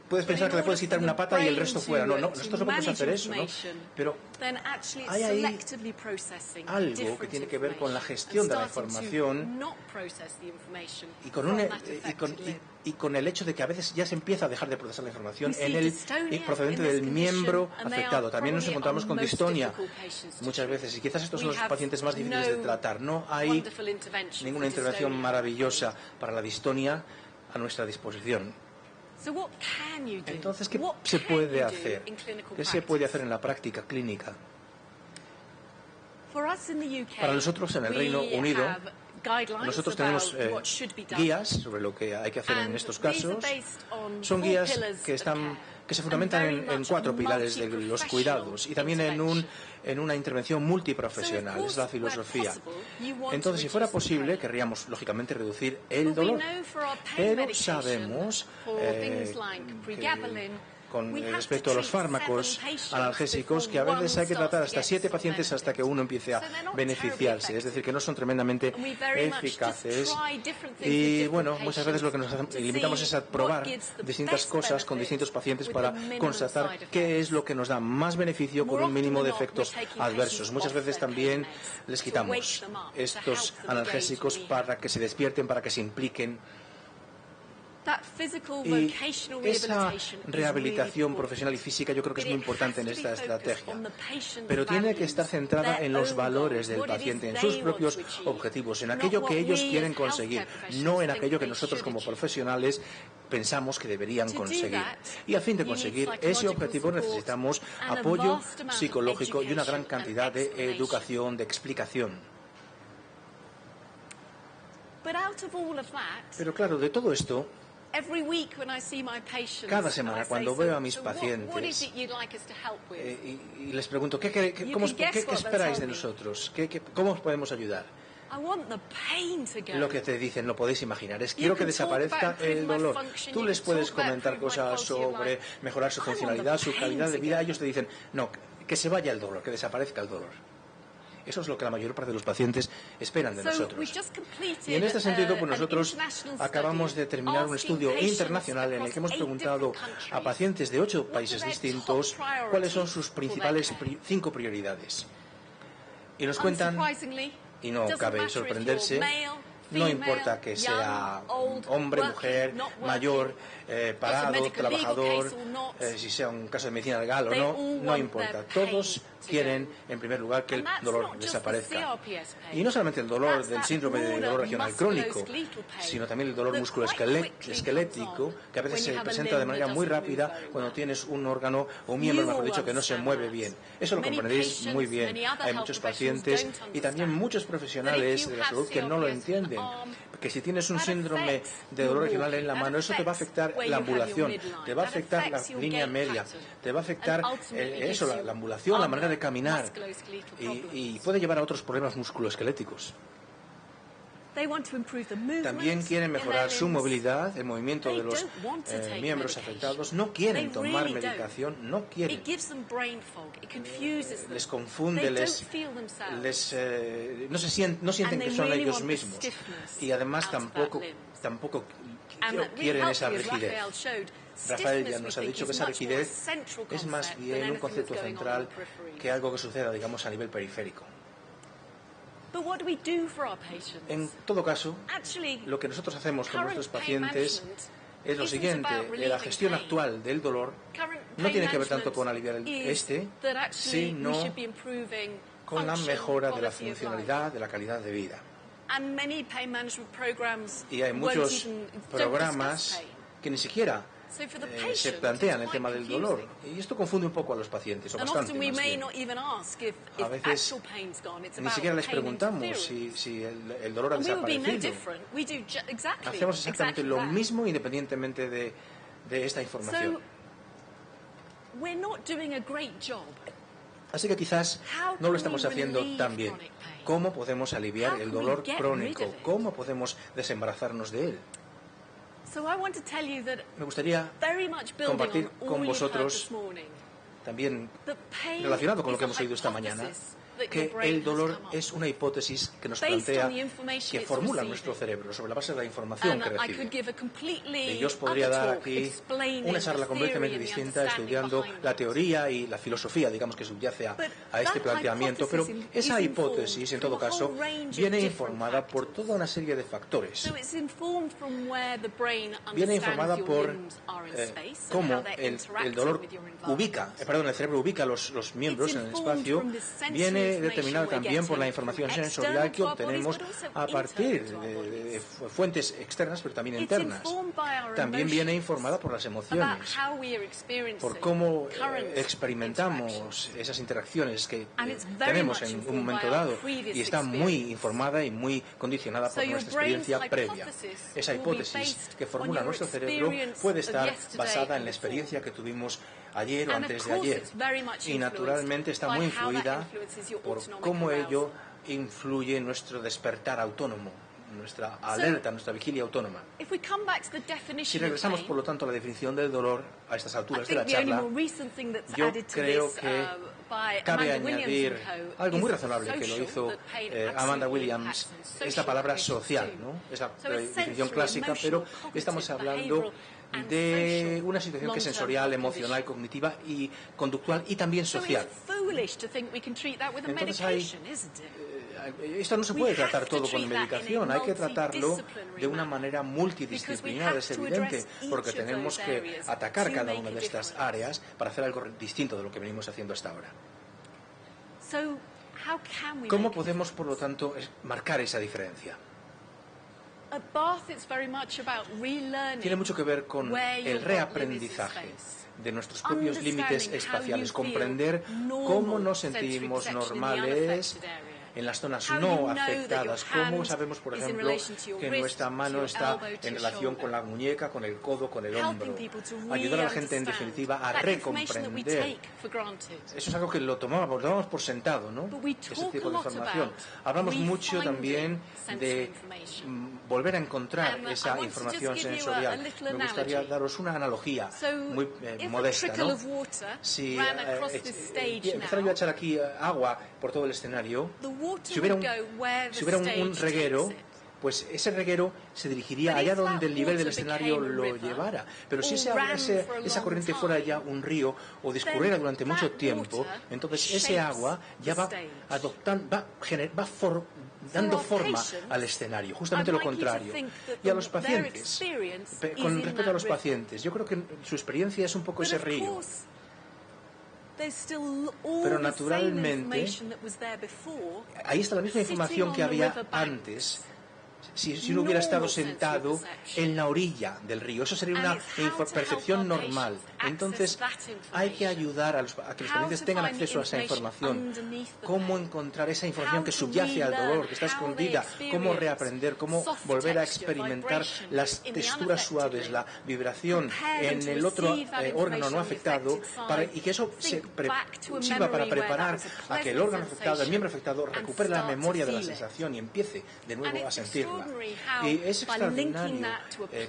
puedes pensar que le puedes quitar una pata y el resto fuera. No, nosotros no podemos hacer eso, ¿no? Pero hay ahí algo que tiene que ver con la gestión de la información y con el hecho de que a veces ya se empieza a dejar de procesar la información en el procedente del miembro afectado. También nos encontramos con distonia muchas veces, y quizás estos son los pacientes más difíciles de tratar. No hay ninguna intervención maravillosa para la distonia a nuestra disposición. Entonces, ¿qué se puede hacer? ¿Qué se puede hacer en la práctica clínica? Para nosotros en el Reino Unido, nosotros tenemos guías sobre lo que hay que hacer en estos casos. Son guías que se fundamentan en 4 pilares de los cuidados y también en una intervención multiprofesional. Es la filosofía. Entonces, si fuera posible, querríamos, lógicamente, reducir el dolor. Pero sabemos con respecto a los fármacos analgésicos, que a veces hay que tratar hasta 7 pacientes hasta que uno empiece a beneficiarse. Es decir, que no son tremendamente eficaces. Y bueno, muchas veces lo que nos limitamos es a probar distintas cosas con distintos pacientes para constatar qué es lo que nos da más beneficio con un mínimo de efectos adversos. Muchas veces también les quitamos estos analgésicos para que se despierten, para que se impliquen. Y esa rehabilitación profesional y física yo creo que es muy importante en esta estrategia, pero tiene que estar centrada en los valores del paciente, en sus propios objetivos, en aquello que ellos quieren conseguir, no en aquello que nosotros como profesionales pensamos que deberían conseguir. Y a fin de conseguir ese objetivo necesitamos apoyo psicológico y una gran cantidad de educación, de explicación. Pero claro, de todo esto, cada semana cuando veo a mis pacientes y les pregunto, ¿qué esperáis de nosotros? ¿Cómo os podemos ayudar? Lo que te dicen, lo podéis imaginar, es quiero que desaparezca el dolor. Tú les puedes comentar cosas sobre mejorar su funcionalidad, su calidad de vida. Ellos te dicen, no, que se vaya el dolor, que desaparezca el dolor. Eso es lo que la mayor parte de los pacientes esperan de nosotros. Y en este sentido, pues nosotros acabamos de terminar un estudio internacional en el que hemos preguntado a pacientes de 8 países distintos cuáles son sus principales 5 prioridades. Y nos cuentan, y no cabe sorprenderse, No importa que sea hombre, mujer, mayor, parado, trabajador, si sea un caso de medicina legal o no, no importa. Todos quieren, en primer lugar, que el dolor desaparezca. Y no solamente el dolor del síndrome de dolor regional crónico, sino también el dolor musculoesquelético, que a veces se presenta de manera muy rápida cuando tienes un órgano o un miembro, mejor dicho, que no se mueve bien. Eso lo comprenderéis muy bien. Hay muchos pacientes y también muchos profesionales de la salud que no lo entienden. Que si tienes un síndrome de dolor regional en la mano, eso te va a afectar la ambulación, te va a afectar la línea media, te va a afectar la ambulación, la manera de caminar y puede llevar a otros problemas musculoesqueléticos. También quieren mejorar su movilidad, el movimiento de los miembros afectados. No quieren tomar medicación, no quieren. Les confunde, no sienten que son ellos mismos. Y además tampoco quieren esa rigidez. Rafael ya nos ha dicho que esa rigidez es más bien un concepto central que algo que suceda, digamos, a nivel periférico. En todo caso, lo que nosotros hacemos con nuestros pacientes es lo siguiente. La gestión actual del dolor no tiene que ver tanto con aliviar sino con la mejora de la funcionalidad, de la calidad de vida. Y hay muchos programas que ni siquiera se plantean el tema del dolor. Y esto confunde un poco a los pacientes, o bastante más bien. A veces ni siquiera les preguntamos si el dolor ha desaparecido. Hacemos exactamente lo mismo independientemente de esta información. Así que quizás no lo estamos haciendo tan bien. ¿Cómo podemos aliviar el dolor crónico? ¿Cómo podemos desembarazarnos de él? Me gustaría compartir con vosotros, también relacionado con lo que hemos oído esta mañana, que el dolor es una hipótesis que nos plantea, que formula nuestro cerebro sobre la base de la información que recibe. Y yo os podría dar aquí una charla completamente distinta estudiando la teoría y la filosofía, digamos, que subyace a este planteamiento, pero esa hipótesis, en todo caso, viene informada por toda una serie de factores. Viene informada por cómo el dolor el cerebro ubica los miembros en el espacio, viene determinada también por la información sensorial que obtenemos a partir de fuentes externas, pero también internas. También viene informada por las emociones, por cómo experimentamos esas interacciones que tenemos en un momento dado, y está muy informada y muy condicionada por nuestra experiencia previa. Esa hipótesis que formula nuestro cerebro puede estar basada en la experiencia que tuvimos ayer o antes de ayer, y naturalmente está muy influida por cómo ello influye en nuestro despertar autónomo, nuestra alerta, nuestra vigilia autónoma. Si regresamos, por lo tanto, a la definición del dolor a estas alturas de la charla, yo creo que cabe añadir algo muy razonable que lo hizo Amanda Williams, esta palabra social, ¿no? Es la definición clásica, pero estamos hablando de una situación que es sensorial, emocional, cognitiva y conductual y también social. Entonces esto no se puede tratar todo con medicación, hay que tratarlo de una manera multidisciplinar, es evidente, porque tenemos que atacar cada una de estas áreas para hacer algo distinto de lo que venimos haciendo hasta ahora. ¿Cómo podemos, por lo tanto, marcar esa diferencia? Tiene mucho que ver con el reaprendizaje de nuestros propios límites espaciales, comprender cómo nos sentimos normales en las zonas no afectadas. ¿Cómo sabemos, por ejemplo, que nuestra mano está en relación con la muñeca, con el codo, con el hombro? Ayudar a la gente, en definitiva, a recomprender. Eso es algo que lo tomamos por sentado, ¿no? Ese tipo de información. Hablamos mucho también de volver a encontrar esa información sensorial. Me gustaría daros una analogía muy modesta, ¿no? Si empezara yo a echar aquí agua por todo el escenario, si hubiera un reguero pues ese reguero se dirigiría allá donde el nivel del escenario lo llevara. Pero si esa corriente fuera ya un río o discurriera durante mucho tiempo, entonces ese agua ya va dando forma al escenario, justamente lo contrario. Y a los pacientes, con respecto a los pacientes, yo creo que su experiencia es un poco ese río. Pero naturalmente, ahí está la misma información que había antes. Si uno hubiera estado sentado en la orilla del río, eso sería una percepción normal. Entonces, hay que ayudar a que los pacientes tengan acceso a esa información. Cómo encontrar esa información que subyace al dolor, que está escondida, cómo reaprender, cómo volver a experimentar las texturas suaves, la vibración en el otro órgano no afectado, y que eso sirva para preparar a que el órgano afectado, el miembro afectado, recupere la memoria de la sensación y empiece de nuevo a sentirla. Y es extraordinario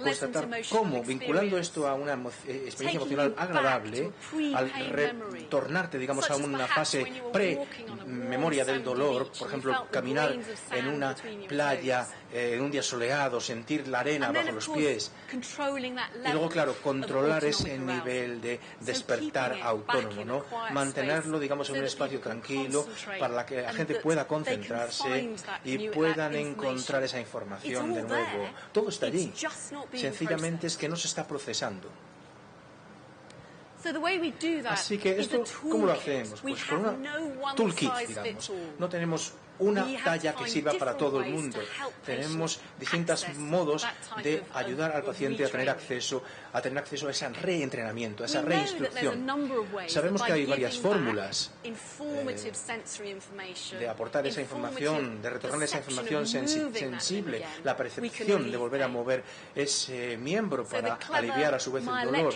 constatar cómo, vinculando esto a una experiencia emocional agradable, al retornarte, digamos, a una fase pre-memoria del dolor, por ejemplo, caminar en una playa en un día soleado, sentir la arena bajo los pies, y luego, claro, controlar ese nivel de despertar autónomo, ¿no? Mantenerlo, digamos, en un espacio tranquilo para que la gente pueda concentrarse y puedan encontrar esa información de nuevo. Todo está allí. Sencillamente es que no se está procesando. Así que esto, ¿cómo lo hacemos? Pues con una toolkit, digamos. No tenemos una talla que sirva para todo el mundo. Tenemos distintos modos de ayudar al paciente a tener acceso a ese reentrenamiento, a esa reinstrucción. Sabemos que hay varias fórmulas de aportar esa información, de retornar esa información sensible, la percepción de volver a mover ese miembro para aliviar a su vez el dolor.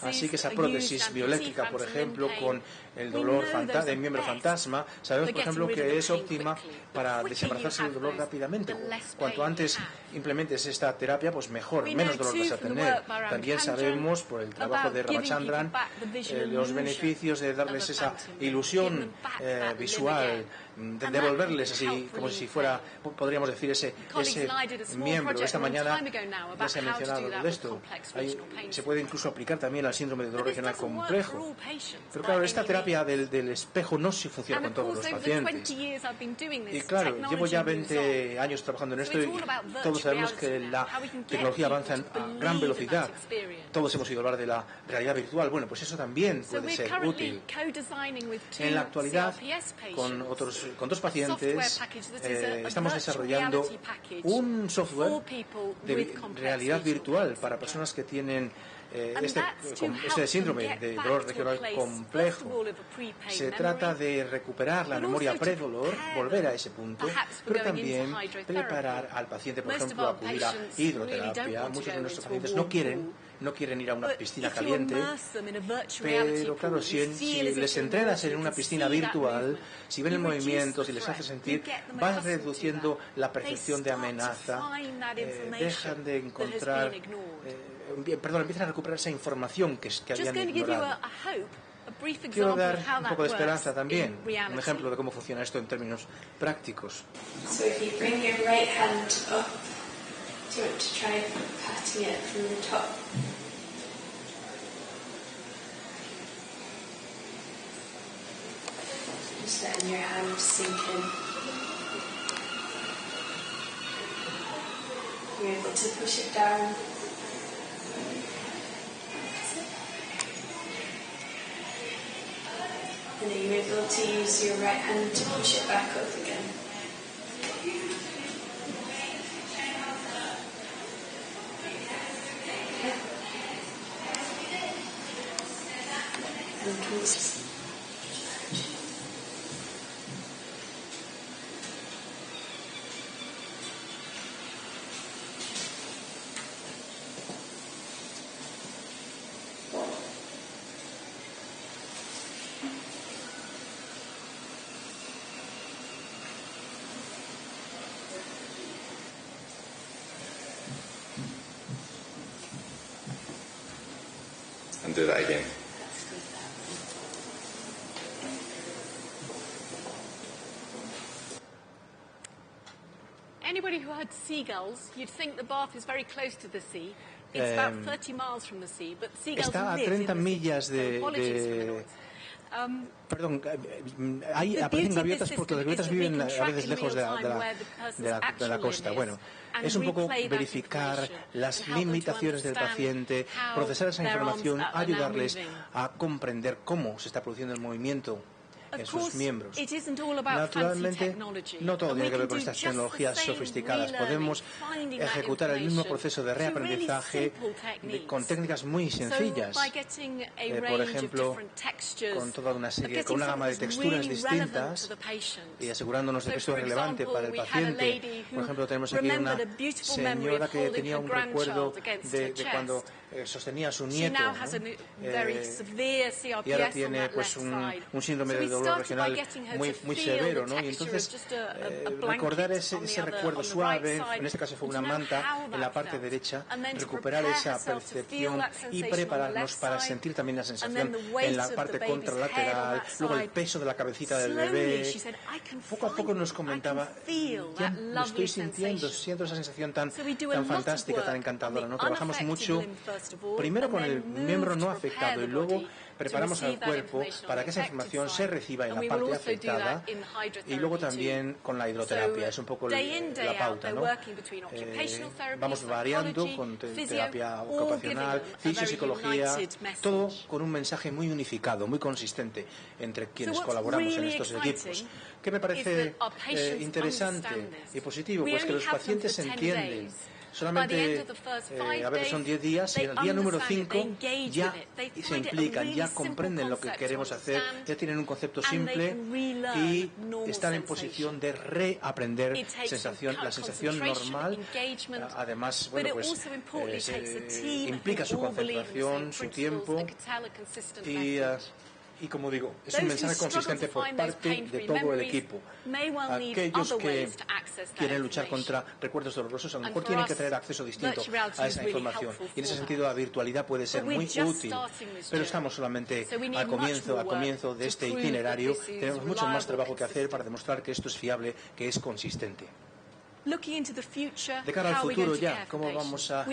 Así que esa prótesis bioeléctrica, por ejemplo, con el dolor del miembro fantasma, sabemos, por ejemplo, que es óptima para desembarazarse del dolor rápidamente. Cuanto antes implementes esta terapia, pues mejor, menos dolor vas a tener. También sabemos, por el trabajo de Ramachandran, los beneficios de darles esa ilusión visual, de devolverles así, como si fuera, podríamos decir, ese miembro. Esta mañana ya se ha mencionado de esto. Se puede incluso aplicar también al síndrome de dolor regional complejo. Pero claro, esta terapia del espejo no se funciona con todos los pacientes. Y claro, llevo ya 20 años trabajando en esto y todos sabemos que la tecnología avanza a gran velocidad. Todos hemos oído hablar de la realidad virtual. Bueno, pues eso también puede ser útil. En la actualidad, con dos pacientes, estamos desarrollando un software de realidad virtual para personas que tienen este síndrome de dolor regional complejo. Se trata de recuperar la memoria predolor, volver a ese punto, pero también preparar al paciente, por ejemplo, a acudir a hidroterapia. Muchos de nuestros pacientes no quieren ir a una piscina caliente, pero claro, si les entrenas en una piscina virtual, si ven el movimiento, si les hace sentir, vas reduciendo la percepción de amenaza, dejan de encontrar, empiezan a recuperar esa información que habían ignorado. Quiero dar un poco de esperanza también, un ejemplo de cómo funciona esto en términos prácticos. So if you bring your right hand up, do you want to try patting it from the top? Just letting your hand sink in. You're able to push it down. And then you're able to use your right hand to push it back up again. And please. And do that again. anybody who had seagulls, you'd think the bath is very close to the sea. It's about 30 miles from the sea, but seagulls está a live in 30 the millas sea. So apologies for the noise. Perdón, aparecen gaviotas porque las gaviotas viven a veces lejos de la costa. Bueno, es un poco verificar las limitaciones del paciente, procesar esa información, ayudarles a comprender cómo se está produciendo el movimiento en sus miembros. Naturalmente, no todo tiene que ver con estas tecnologías sofisticadas. Podemos ejecutar el mismo proceso de reaprendizaje con técnicas muy sencillas. Por ejemplo, con toda una serie, con una gama de texturas distintas y asegurándonos de que esto es relevante para el paciente. Por ejemplo, tenemos aquí una señora que tenía un recuerdo de cuando sostenía a su nieto, y ahora tiene pues un síndrome de dolor regional muy severo, ¿no? Y entonces recordar ese recuerdo suave, en este caso fue una manta en la parte derecha, recuperar esa percepción y prepararnos para sentir también la sensación en la parte contralateral, luego el peso de la cabecita del bebé. Poco a poco nos comentaba, ya lo estoy sintiendo, siento esa sensación tan fantástica, tan encantadora, ¿no? Trabajamos mucho primero con el miembro no afectado y luego preparamos al cuerpo para que esa información se reciba en la parte afectada y luego también con la hidroterapia. Es un poco la pauta, ¿no? Vamos variando con terapia ocupacional, fisiopsicología, todo con un mensaje muy unificado, muy consistente entre quienes colaboramos en estos equipos. ¿Qué me parece interesante y positivo? Pues que los pacientes entienden. Solamente, a veces son 10 días y en el día número 5 ya se implican, ya comprenden lo que queremos hacer, ya tienen un concepto simple y están en posición de reaprender la sensación normal. Además, bueno, pues implica su concentración, su tiempo y como digo, es un mensaje consistente por parte de todo el equipo. Aquellos que quieren luchar contra recuerdos dolorosos, a lo mejor tienen que tener acceso distinto a esa información. Y en ese sentido la virtualidad puede ser muy útil. Pero estamos solamente al comienzo de este itinerario. Tenemos mucho más trabajo que hacer para demostrar que esto es fiable, que es consistente. De cara al futuro ya, ¿cómo vamos a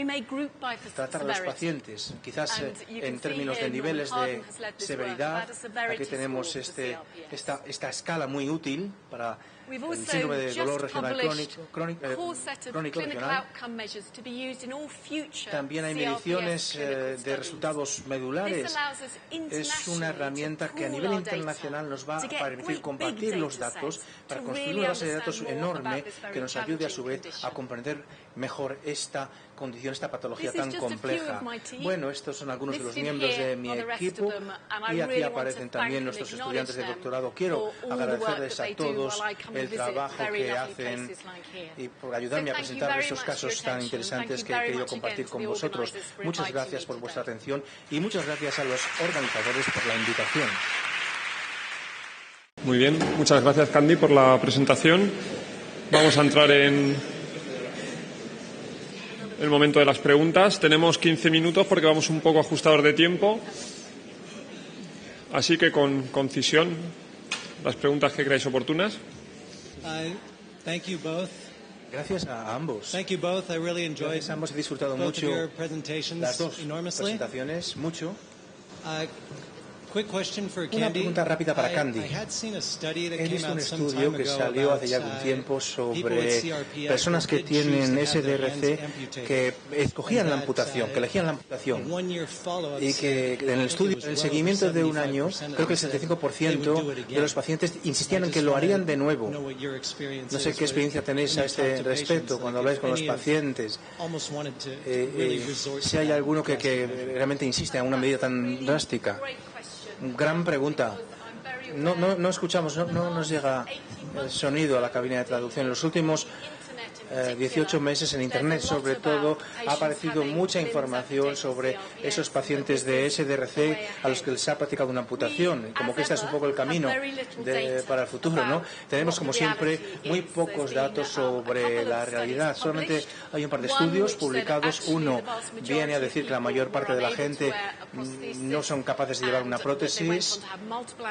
tratar a los pacientes? Quizás en términos de niveles de severidad. Aquí tenemos esta escala muy útil para el síndrome de dolor regional crónico regional. También hay mediciones de resultados medulares. Es una herramienta que a nivel internacional nos va a permitir compartir los datos para construir una base de datos enorme que nos ayude a su vez a comprender mejor esta condición, esta patología tan compleja. Bueno, estos son algunos de los miembros de mi equipo y aquí aparecen también nuestros estudiantes de doctorado. Quiero agradecerles a todos el trabajo que hacen y por ayudarme a presentar estos casos tan interesantes que he querido compartir con vosotros. Muchas gracias por vuestra atención y muchas gracias a los organizadores por la invitación. Muy bien, muchas gracias Candy por la presentación. Vamos a entrar en el momento de las preguntas. Tenemos 15 minutos porque vamos un poco ajustados de tiempo. Así que con concisión, las preguntas que creáis oportunas. Gracias a ambos. Gracias a ambos, he disfrutado mucho las dos presentaciones, mucho. Una pregunta rápida para Candy. He visto un estudio que salió hace ya algún tiempo sobre personas que tienen SDRC que escogían la amputación, que elegían la amputación y que en el estudio, en el seguimiento de un año, creo que el 75% de los pacientes insistían en que lo harían de nuevo. No sé qué experiencia tenéis a este respecto cuando habláis con los pacientes. Si hay alguno que realmente insiste en una medida tan drástica. Gran pregunta. No escuchamos, no nos llega el sonido a la cabina de traducción. En los últimos 18 meses en Internet, sobre todo, ha aparecido mucha información sobre esos pacientes de SDRC a los que les ha practicado una amputación. Como que este es un poco el camino para el futuro, ¿no? Tenemos, como siempre, muy pocos datos sobre la realidad. Solamente hay un par de estudios publicados. Uno viene a decir que la mayor parte de la gente no son capaces de llevar una prótesis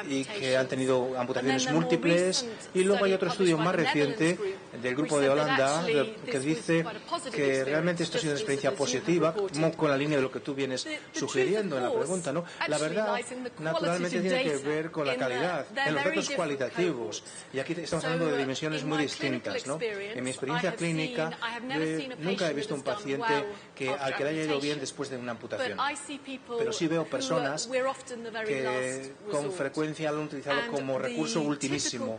y que han tenido amputaciones múltiples. Y luego hay otro estudio más reciente del grupo de Holanda que dice que realmente esto ha sido una experiencia positiva, como con la línea de lo que tú vienes sugiriendo en la pregunta, ¿no? La verdad, naturalmente, tiene que ver con la calidad, en los datos cualitativos. Y aquí estamos hablando de dimensiones muy distintas, ¿no? En mi experiencia clínica, nunca he visto un paciente al que le haya ido bien después de una amputación. Pero sí veo personas que con frecuencia lo han utilizado como recurso ultimísimo.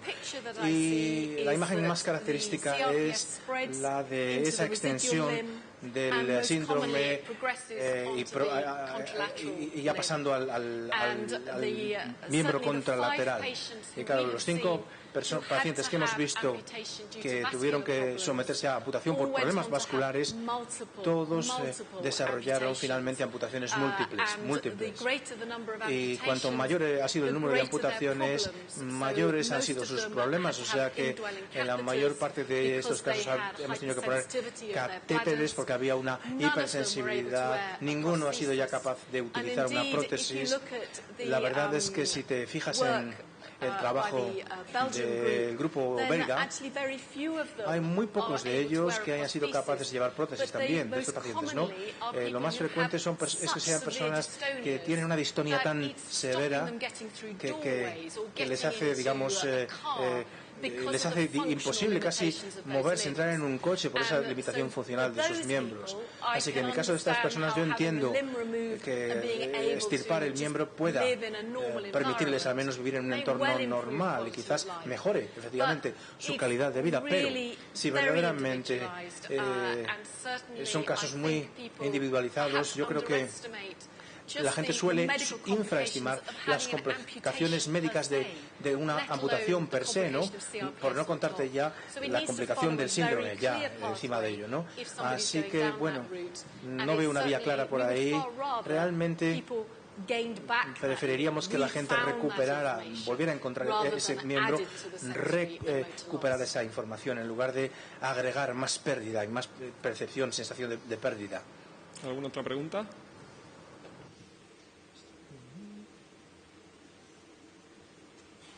Y la imagen más característica es la de esa extensión del síndrome y ya pasando al miembro contralateral. Y claro, los 5 pacientes que hemos visto que tuvieron que someterse a amputación por problemas vasculares, todos desarrollaron finalmente amputaciones múltiples. Y cuanto mayor ha sido el número de amputaciones, mayores han sido sus problemas. O sea que en la mayor parte de estos casos hemos tenido que poner catéteres porque había una hipersensibilidad. Ninguno ha sido ya capaz de utilizar una prótesis. La verdad es que si te fijas en el trabajo del grupo belga, hay muy pocos de ellos que hayan sido capaces de llevar prótesis también, de estos pacientes, ¿no? Lo más frecuente es que sean personas que tienen una distonía tan severa que les hace, digamos, les hace imposible casi moverse, entrar en un coche por esa limitación funcional de sus miembros. Así que en el caso de estas personas yo entiendo que extirpar el miembro pueda permitirles al menos vivir en un entorno normal y quizás mejore efectivamente su calidad de vida, pero si verdaderamente son casos muy individualizados, yo creo que la gente suele infraestimar las complicaciones médicas de una amputación per se, ¿no? Por no contarte ya la complicación del síndrome ya encima de ello, ¿no? Así que, bueno, no veo una vía clara por ahí. Realmente preferiríamos que la gente recuperara, volviera a encontrar ese miembro, recuperar esa información en lugar de agregar más pérdida y más percepción, sensación de pérdida. ¿Alguna otra pregunta?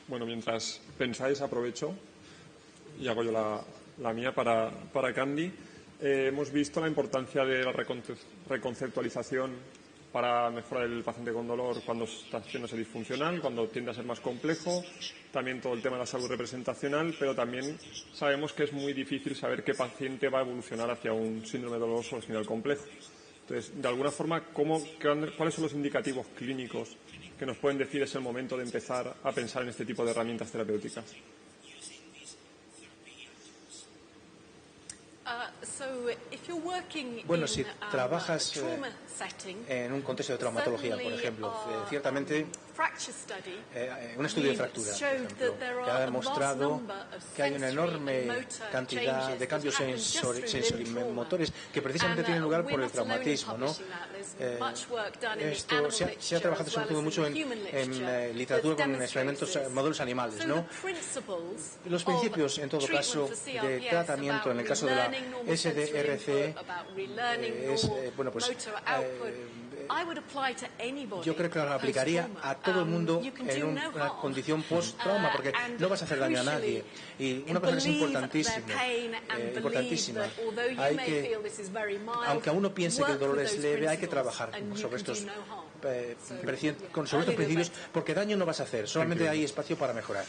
Bueno, mientras pensáis, aprovecho y hago yo la mía para Candy. Hemos visto la importancia de la reconceptualización para mejorar el paciente con dolor cuando está haciéndose disfuncional, cuando tiende a ser más complejo, también todo el tema de la salud representacional, pero también sabemos que es muy difícil saber qué paciente va a evolucionar hacia un síndrome doloroso o espinal complejo. Entonces, de alguna forma, ¿cuáles son los indicativos clínicos que nos pueden decir es el momento de empezar a pensar en este tipo de herramientas terapéuticas? Bueno, si trabajas en un contexto de traumatología, por ejemplo, ciertamente un estudio de fracturas, por ejemplo, que ha demostrado que hay una enorme cantidad de cambios sensorimotores que precisamente tienen lugar por el traumatismo, ¿no? Esto se ha trabajado sobre todo mucho en literatura con experimentos, módulos animales, ¿no? Los principios, en todo caso, de tratamiento, en el caso de la SDRC, bueno, pues yo creo que lo aplicaría a todo el mundo en una condición post-trauma, porque no vas a hacer daño a nadie. Y una cosa que es importantísima, aunque uno piense que el dolor es leve, hay que trabajar sobre estos principios, porque daño no vas a hacer, solamente hay espacio para mejorar.